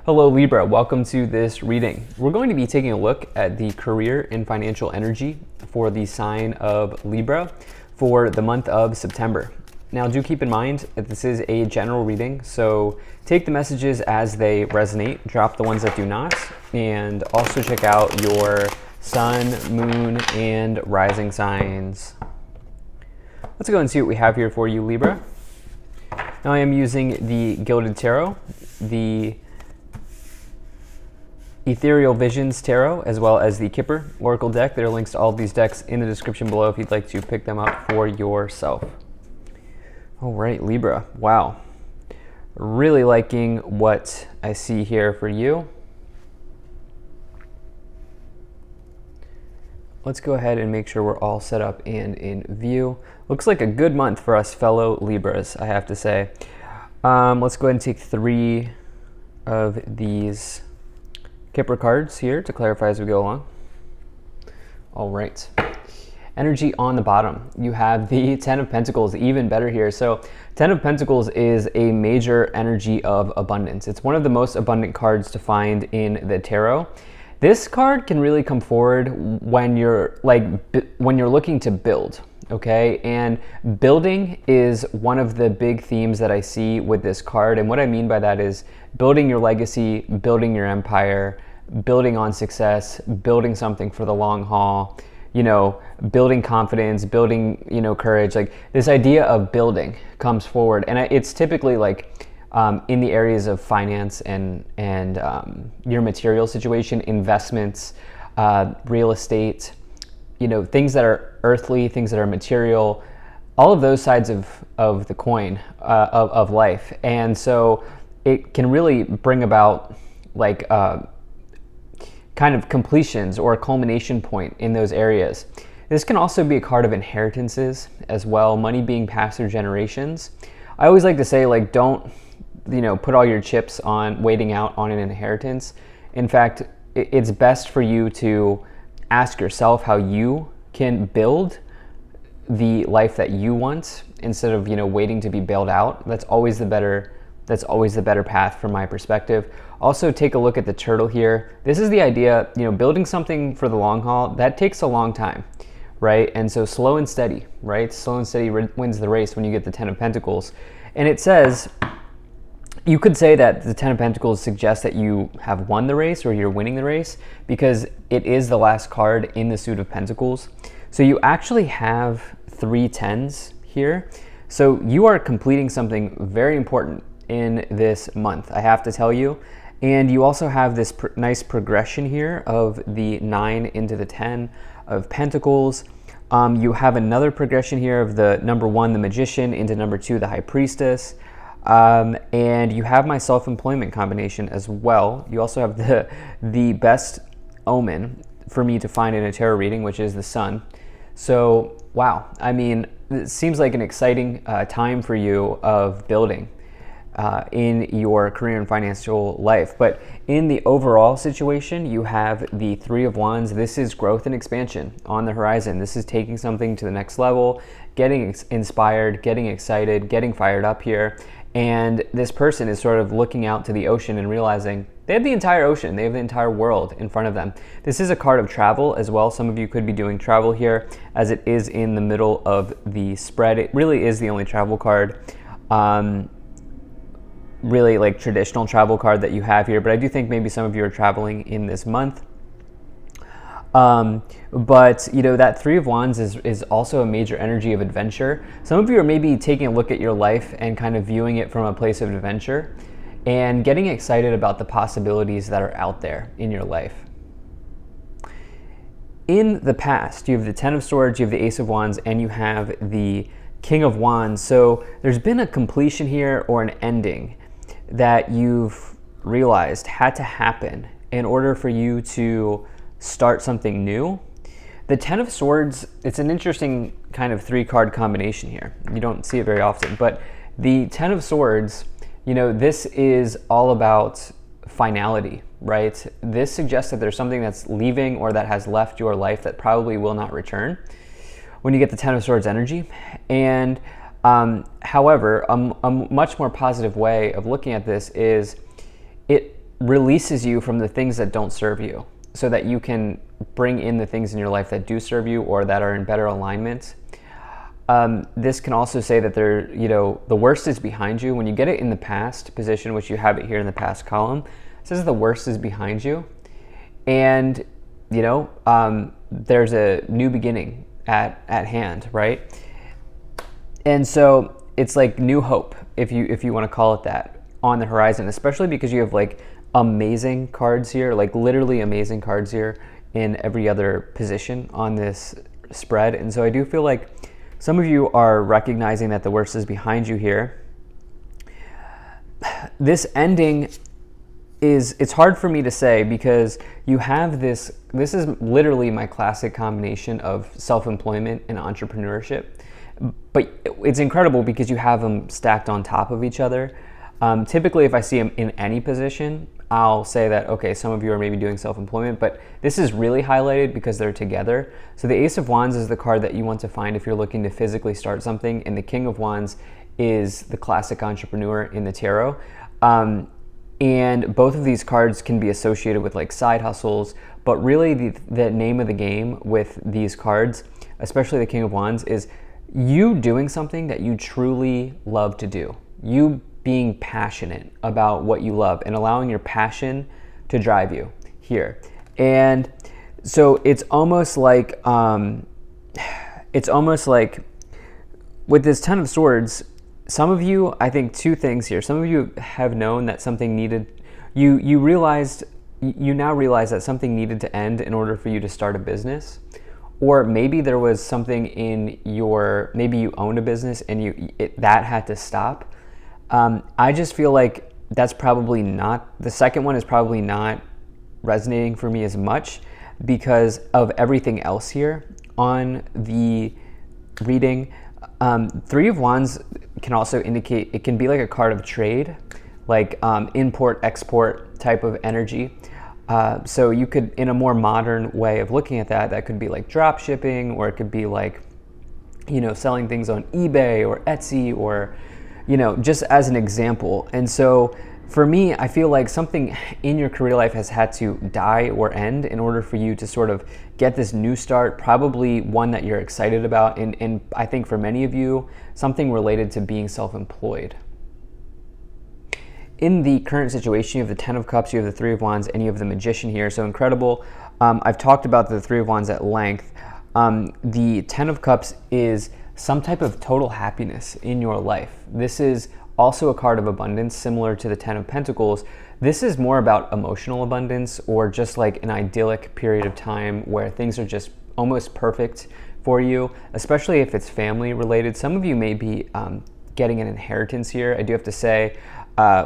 Hello Libra, welcome to this reading. We're going to be taking a look at the career and financial energy for the sign of Libra for the month of September. Now do keep in mind that this is a general reading, so take the messages as they resonate, drop the ones that do not, and also check out your sun, moon, and rising signs. Let's go and see what we have here for you, Libra. Now I am using the Gilded Tarot, the Ethereal Visions Tarot, as well as the Kipper Oracle deck. There are links to all of these decks in the description below if you'd like to pick them up for yourself. All right, Libra. Wow. Really liking what I see here for you. Let's go ahead and make sure we're all set up and in view. Looks like a good month for us fellow Libras, I have to say. Let's go ahead and take 3 of these Kipper cards here to clarify as we go along. All right. Energy on the bottom. You have the 10 of Pentacles, even better here. So 10 of Pentacles is a major energy of abundance. It's one of the most abundant cards to find in the tarot. This card can really come forward when you're looking to build, okay? And building is one of the big themes that I see with this card. And what I mean by that is building your legacy, building your empire, building on success, building something for the long haul, you know, building confidence, building, you know, courage. Like this idea of building comes forward. And it's typically like in the areas of finance and your material situation, investments, real estate, you know, things that are earthly, things that are material, all of those sides of the coin of life. And so it can really bring about like kind of completions or a culmination point in those areas. This can also be a card of inheritances as well, money being passed through generations. I always like to say, like, don't, you know, put all your chips on waiting out on an inheritance. In fact, it's best for you to ask yourself how you can build the life that you want instead of, you know, waiting to be bailed out. That's always the better path from my perspective. Also, take a look at the turtle here. This is the idea, you know, building something for the long haul, that takes a long time, right? And so slow and steady, right? Slow and steady wins the race when you get the 10 of Pentacles. And it says, you could say that the 10 of Pentacles suggests that you have won the race or you're winning the race because it is the last card in the suit of Pentacles. So you actually have 3 10s here. So you are completing something very important in this month, I have to tell you. And you also have this nice progression here of the 9 into the 10 of Pentacles. You have another progression here of the number 1, the Magician, into number 2, the High Priestess. And you have my self-employment combination as well. You also have the best omen for me to find in a tarot reading, which is the Sun. So, wow. I mean, it seems like an exciting time for you of building in your career and financial life. But in the overall situation, you have the 3 of Wands. This is growth and expansion on the horizon. This is taking something to the next level, getting inspired, getting excited, getting fired up here. And this person is sort of looking out to the ocean and realizing they have the entire ocean, they have the entire world in front of them. This is a card of travel as well. Some of you could be doing travel here as it is in the middle of the spread. It really is the only travel card, really like traditional travel card that you have here. But I do think maybe some of you are traveling in this month. But you know, that 3 of Wands is also a major energy of adventure. Some of you are maybe taking a look at your life and kind of viewing it from a place of adventure and getting excited about the possibilities that are out there in your life. In the past, you have the 10 of Swords, you have the Ace of Wands, and you have the King of Wands. So there's been a completion here or an ending that you've realized had to happen in order for you to start something new. The 10 of Swords, it's an interesting kind of 3-card combination here. You don't see it very often, but the 10 of Swords, you know, this is all about finality, right? This suggests that there's something that's leaving or that has left your life that probably will not return when you get the 10 of Swords energy. And however, a much more positive way of looking at this is releases you from the things that don't serve you so that you can bring in the things in your life that do serve you or that are in better alignment. This can also say that the worst is behind you. When you get it in the past position, which you have it here in the past column, it says the worst is behind you. And, there's a new beginning at hand, right? And so it's like new hope, if you want to call it that, on the horizon, especially because you have like amazing cards here, like literally amazing cards here in every other position on this spread. And so I do feel like some of you are recognizing that the worst is behind you here. This ending it's hard for me to say because you have this is literally my classic combination of self-employment and entrepreneurship. But it's incredible because you have them stacked on top of each other. Typically, if I see them in any position, I'll say that, okay, some of you are maybe doing self-employment, but this is really highlighted because they're together. So the Ace of Wands is the card that you want to find if you're looking to physically start something, and the King of Wands is the classic entrepreneur in the tarot. And both of these cards can be associated with like side hustles, but really the name of the game with these cards, especially the King of Wands, is you doing something that you truly love to do. You being passionate about what you love and allowing your passion to drive you here. And so it's almost like with this Ten of Swords, some of you, I think two things here. Some of you have known that something needed, you now realize that something needed to end in order for you to start a business. Or maybe there was something in maybe you owned a business and that had to stop. I just feel like that's probably not, the second one is probably not resonating for me as much because of everything else here on the reading. Three of Wands can also indicate, it can be like a card of trade, like import-export type of energy. So you could, in a more modern way of looking at that could be like drop shipping, or it could be like, selling things on eBay or Etsy, or, just as an example. And so for me, I feel like something in your career life has had to die or end in order for you to sort of get this new start, probably one that you're excited about. And I think for many of you, something related to being self-employed. In the current situation, you have the Ten of Cups, you have the Three of Wands, and you have the Magician here. So incredible. I've talked about the Three of Wands at length. The Ten of Cups is some type of total happiness in your life. This is also a card of abundance, similar to the Ten of Pentacles. This is more about emotional abundance, or just like an idyllic period of time where things are just almost perfect for you, especially if it's family related. Some of you may be getting an inheritance here. I do have to say,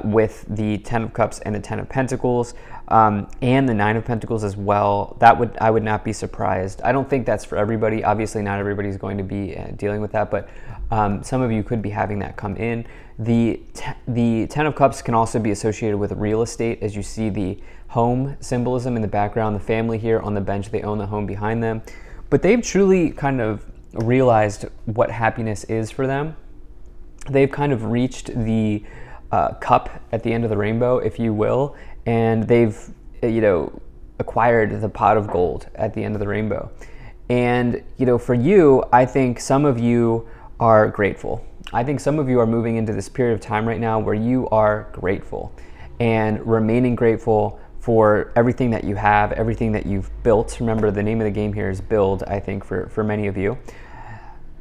with the Ten of Cups and the Ten of Pentacles, and the Nine of Pentacles as well, I would not be surprised. I don't think that's for everybody. Obviously, not everybody's going to be dealing with that, but some of you could be having that come in. The Ten of Cups can also be associated with real estate, as you see the home symbolism in the background, the family here on the bench, they own the home behind them. But they've truly kind of realized what happiness is for them. They've kind of reached the cup at the end of the rainbow, if you will, and they've acquired the pot of gold at the end of the rainbow. And for you, I think some of you are grateful. I think some of you are moving into this period of time right now where you are grateful and remaining grateful for everything that you have, everything that you've built. Remember, the name of the game here is build, I think, for many of you.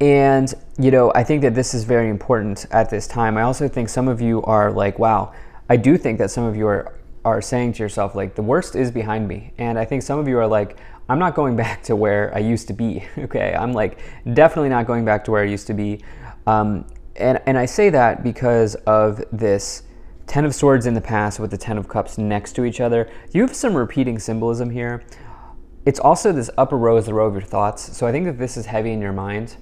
And, I think that this is very important at this time. I also think some of you are like, wow, I do think that some of you are saying to yourself, like, the worst is behind me. And I think some of you are like, I'm not going back to where I used to be. Okay, I'm like definitely not going back to where I used to be. And I say that because of this Ten of Swords in the past with the Ten of Cups next to each other. You have some repeating symbolism here. It's also this upper row is the row of your thoughts. So I think that this is heavy in your mind.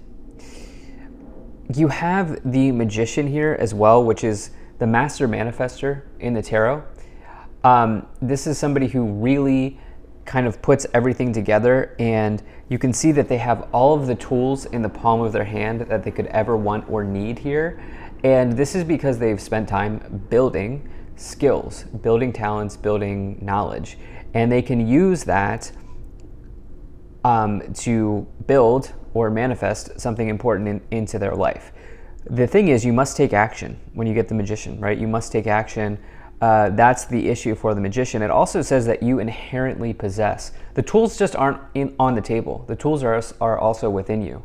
You have the Magician here as well, which is the master manifester in the tarot. This is somebody who really kind of puts everything together, and you can see that they have all of the tools in the palm of their hand that they could ever want or need here. And this is because they've spent time building skills, building talents, building knowledge. And they can use that to build or manifest something important into their life. The thing is, you must take action when you get the Magician, right? You must take action. That's the issue for the Magician. It also says that you inherently possess. The tools just aren't on the table. The tools are also within you.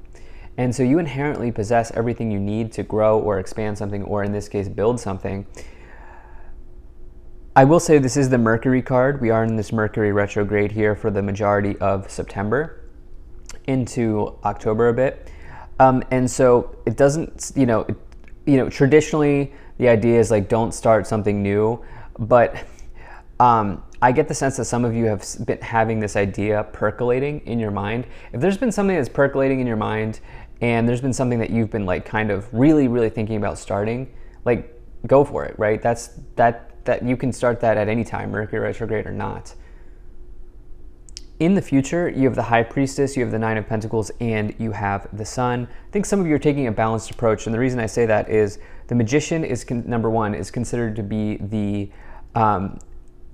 And so you inherently possess everything you need to grow or expand something, or in this case, build something. I will say this is the Mercury card. We are in this Mercury retrograde here for the majority of September into October a bit. And so it doesn't, traditionally the idea is like, don't start something new. But I get the sense that some of you have been having this idea percolating in your mind. If there's been something that's percolating in your mind and there's been something that you've been like kind of really, really thinking about starting, like go for it, right? That you can start that at any time, Mercury retrograde or not. In the future, you have the High Priestess, you have the Nine of Pentacles, and you have the Sun. I think some of you are taking a balanced approach, and the reason I say that is the Magician is, number one, is considered to be the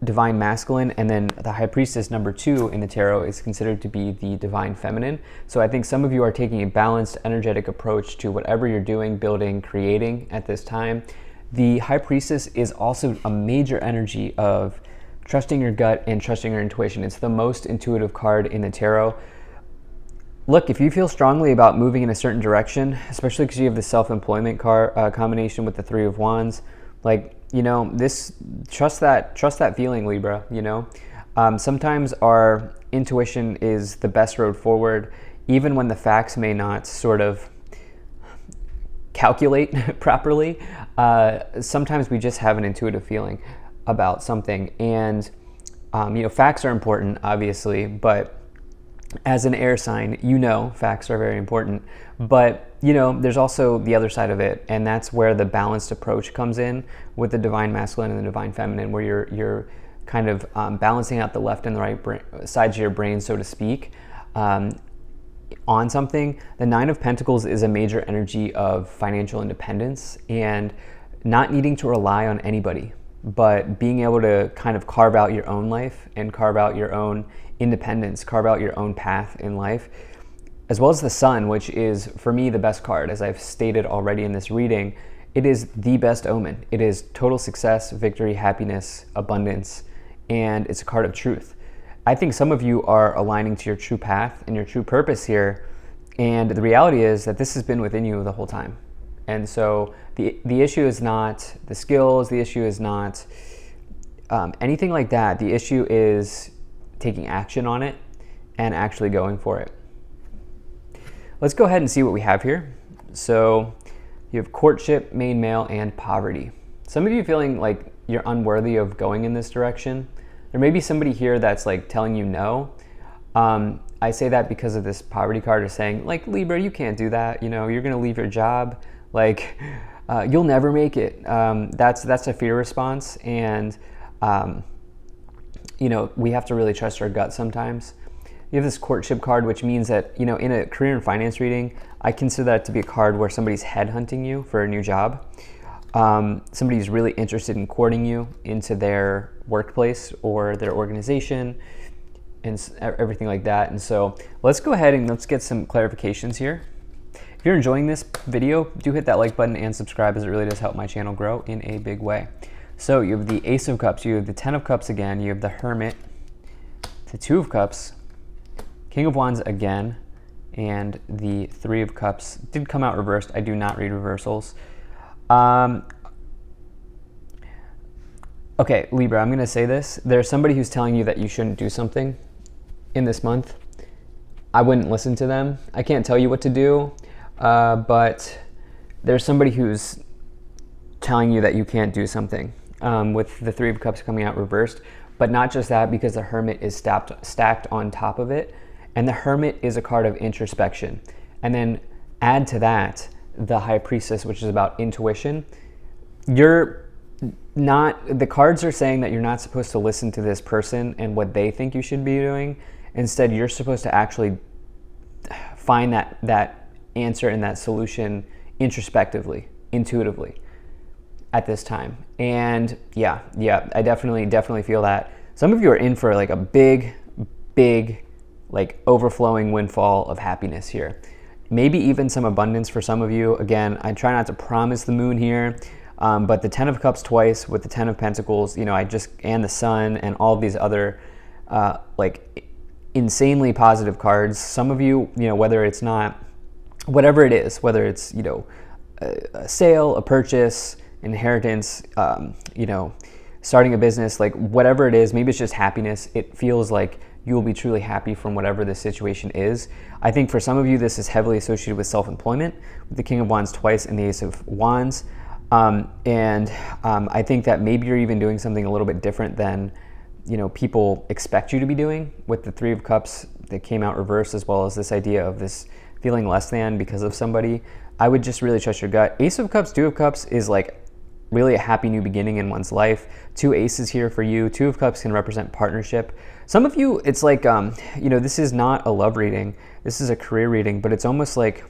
Divine Masculine, and then the High Priestess, number two, in the Tarot is considered to be the Divine Feminine. So I think some of you are taking a balanced, energetic approach to whatever you're doing, building, creating at this time. The High Priestess is also a major energy of trusting your gut and trusting your intuition. It's the most intuitive card in the tarot. Look, if you feel strongly about moving in a certain direction, especially because you have the self-employment card combination with the Three of Wands, like, trust that feeling, Libra. Sometimes our intuition is the best road forward, even when the facts may not sort of calculate properly. Sometimes we just have an intuitive feeling about something, and facts are important, obviously, but as an air sign, facts are very important, but there's also the other side of it, and that's where the balanced approach comes in with the Divine Masculine and the Divine Feminine, where you're kind of balancing out the left and the right sides of your brain, so to speak, on something. The Nine of Pentacles is a major energy of financial independence and not needing to rely on anybody, but being able to kind of carve out your own life and carve out your own independence, carve out your own path in life, as well as the Sun, which is, for me, the best card. As I've stated already in this reading, it is the best omen. It is total success, victory, happiness, abundance, and it's a card of truth. I think some of you are aligning to your true path and your true purpose here, and the reality is that this has been within you the whole time. And so the issue is not the skills, the issue is not anything like that. The issue is taking action on it and actually going for it. Let's go ahead and see what we have here. So you have courtship, main male, and poverty. Some of you feeling like you're unworthy of going in this direction. There may be somebody here that's like telling you no. I say that because of this poverty card is saying, like, Libra, you can't do that. You're going to leave your job. Like, you'll never make it. That's a fear response. And, we have to really trust our gut sometimes. You have this courtship card, which means that, in a career and finance reading, I consider that to be a card where somebody's headhunting you for a new job. Somebody's really interested in courting you into their workplace or their organization and everything like that. And so let's go ahead and let's get some clarifications here. If you're enjoying this video, do hit that like button and subscribe, as it really does help my channel grow in a big way. So you have the Ace of Cups, you have the Ten of Cups again, you have the Hermit, the Two of Cups, King of Wands again, and the Three of Cups did come out reversed. I do not read reversals. Okay, Libra, I'm going to say this. There's somebody who's telling you that you shouldn't do something in this month. I wouldn't listen to them. I can't tell you what to do, but there's somebody who's telling you that you can't do something with the Three of Cups coming out reversed. But not just that, because the Hermit is stacked on top of it. And the Hermit is a card of introspection. And then add to that the High Priestess, which is about intuition. The cards are saying that you're not supposed to listen to this person and what they think you should be doing. Instead, you're supposed to actually find that answer and that solution introspectively, intuitively. at this time. And yeah, I definitely feel that. Some of you are in for like a big, like overflowing windfall of happiness here. Maybe even some abundance for some of you. Again, I try not to promise the moon here, but the 10 of Cups twice with the 10 of Pentacles, you know, and the Sun and all of these other like insanely positive cards. Some of you, you know, whether it's not, whatever it is, whether it's, you know, a sale, a purchase, inheritance, you know, starting a business, like whatever it is, maybe it's just happiness. It feels like you will be truly happy from whatever the situation is. I think for some of you, this is heavily associated with self-employment, with the King of Wands twice and the Ace of Wands. I think that maybe you're even doing something a little bit different than, you know, people expect you to be doing, with the Three of Cups that came out reversed, as well as this idea of this feeling less than because of somebody. I would just really trust your gut. Ace of Cups, Two of Cups is like really a happy new beginning in one's life. Two aces here for you. Two of Cups can represent partnership. Some of you, it's like, you know, this is not a love reading. This is a career reading, but it's almost like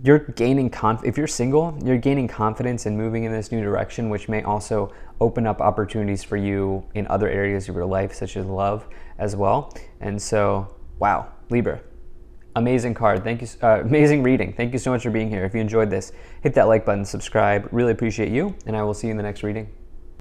you're gaining if you're single, you're gaining confidence in moving in this new direction, which may also open up opportunities for you in other areas of your life, such as love as well. And so, wow, Libra, amazing card. Thank you. Amazing reading. Thank you so much for being here. If you enjoyed this, hit that like button, subscribe. Really appreciate you, and I will see you in the next reading.